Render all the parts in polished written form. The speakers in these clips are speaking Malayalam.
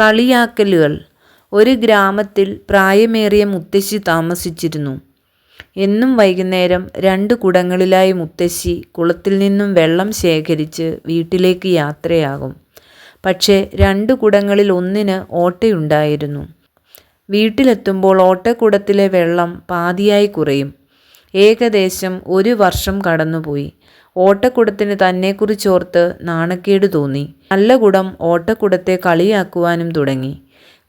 കളിയാക്കലുകൾ. ഒരു ഗ്രാമത്തിൽ പ്രായമേറിയ മുത്തശ്ശി താമസിച്ചിരുന്നു. എന്നും വൈകുന്നേരം 2 കുടങ്ങളിലായി മുത്തശ്ശി കുളത്തിൽ നിന്നും വെള്ളം ശേഖരിച്ച് വീട്ടിലേക്ക് യാത്രയാകും. പക്ഷേ 2 കുടങ്ങളിൽ ഒന്നിന് ഓട്ടയുണ്ടായിരുന്നു. വീട്ടിലെത്തുമ്പോൾ ഓട്ടക്കുടത്തിലെ വെള്ളം പാതിയായി കുറയും. ഏകദേശം 1 വർഷം കടന്നുപോയി. ഓട്ടക്കുടത്തിന് തന്നെക്കുറിച്ചോർത്ത് നാണക്കേട് തോന്നി. നല്ല കുടം ഓട്ടക്കുടത്തെ കളിയാക്കുവാനും തുടങ്ങി.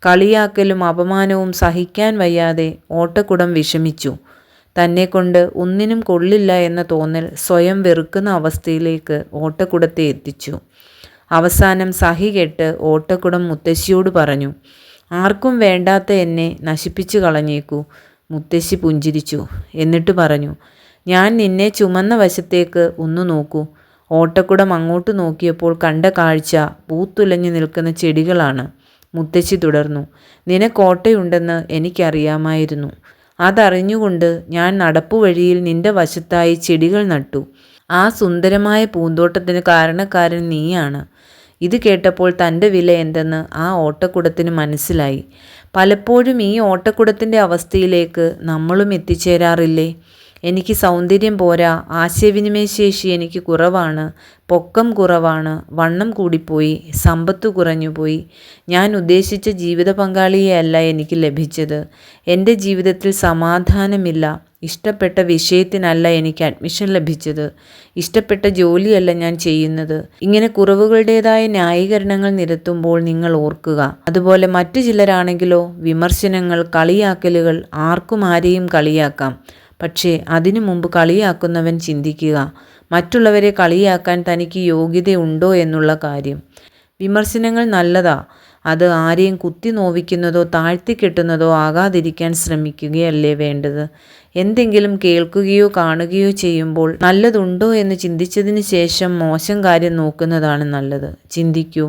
കളിയാക്കലും അപമാനവും സഹിക്കാൻ വയ്യാതെ ഓട്ടക്കുടം വിഷമിച്ചു. തന്നെക്കൊണ്ട് ഒന്നിനും കൊള്ളില്ല എന്ന തോന്നൽ സ്വയം വെറുക്കുന്ന അവസ്ഥയിലേക്ക് ഓട്ടക്കുടത്തെ എത്തിച്ചു. അവസാനം സഹികെട്ട് ഓട്ടക്കുടം മുത്തശ്ശിയോട് പറഞ്ഞു, "ആർക്കും വേണ്ടാത്ത എന്നെ നശിപ്പിച്ചു കളഞ്ഞേക്കൂ." മുത്തശ്ശി പുഞ്ചിരിച്ചു. എന്നിട്ട് പറഞ്ഞു, "ഞാൻ നിന്നെ ചുമന്ന വശത്തേക്ക് ഒന്ന് നോക്കൂ." ഓട്ടക്കുടം അങ്ങോട്ട് നോക്കിയപ്പോൾ കണ്ട കാഴ്ച പൂത്തുലഞ്ഞു നിൽക്കുന്ന ചെടികളാണ്. മുത്തശ്ശി തുടർന്നു, "നിനക്കോട്ടയുണ്ടെന്ന് എനിക്കറിയാമായിരുന്നു. അതറിഞ്ഞുകൊണ്ട് ഞാൻ നടപ്പുവഴിയിൽ നിന്റെ വശത്തായി ചെടികൾ നട്ടു. ആ സുന്ദരമായ പൂന്തോട്ടത്തിന് കാരണക്കാരൻ നീയാണ്." ഇത് കേട്ടപ്പോൾ തൻ്റെ വില എന്തെന്ന് ആ ഓട്ടക്കുടത്തിന് മനസ്സിലായി. പലപ്പോഴും ഈ ഓട്ടക്കുടത്തിൻ്റെ അവസ്ഥയിലേക്ക് നമ്മളും എത്തിച്ചേരാറില്ലേ? എനിക്ക് സൗന്ദര്യം പോരാ, ആശയവിനിമയശേഷി എനിക്ക് കുറവാണ്, പൊക്കം കുറവാണ്, വണ്ണം കൂടിപ്പോയി, സമ്പത്ത് കുറഞ്ഞുപോയി, ഞാൻ ഉദ്ദേശിച്ച ജീവിത പങ്കാളിയെയല്ല എനിക്ക് ലഭിച്ചത്, എൻ്റെ ജീവിതത്തിൽ സമാധാനമില്ല, ഇഷ്ടപ്പെട്ട വിഷയത്തിനല്ല എനിക്ക് അഡ്മിഷൻ ലഭിച്ചത്, ഇഷ്ടപ്പെട്ട ജോലിയല്ല ഞാൻ ചെയ്യുന്നത്. ഇങ്ങനെ കുറവുകളുടേതായ ന്യായീകരണങ്ങൾ നിരത്തുമ്പോൾ നിങ്ങൾ ഓർക്കുക, അതുപോലെ മറ്റു ചിലരാണെങ്കിലോ വിമർശനങ്ങൾ, കളിയാക്കലുകൾ. ആർക്കും ആരെയും കളിയാക്കാം. പക്ഷേ അതിനു മുമ്പ് കളിയാക്കുന്നവൻ ചിന്തിക്കുക, മറ്റുള്ളവരെ കളിയാക്കാൻ തനിക്ക് യോഗ്യതയുണ്ടോ എന്നുള്ള കാര്യം. വിമർശനങ്ങൾ നല്ലതാ. അത് ആരെയും കുത്തി നോവിക്കുന്നതോ താഴ്ത്തിക്കെട്ടുന്നതോ ആകാതിരിക്കാൻ ശ്രമിക്കുകയല്ലേ വേണ്ടത്. എന്തെങ്കിലും കേൾക്കുകയോ കാണുകയോ ചെയ്യുമ്പോൾ നല്ലതുണ്ടോ എന്ന് ചിന്തിച്ചതിന് ശേഷം മോശം കാര്യം നോക്കുന്നതാണ് നല്ലത്. ചിന്തിക്കൂ.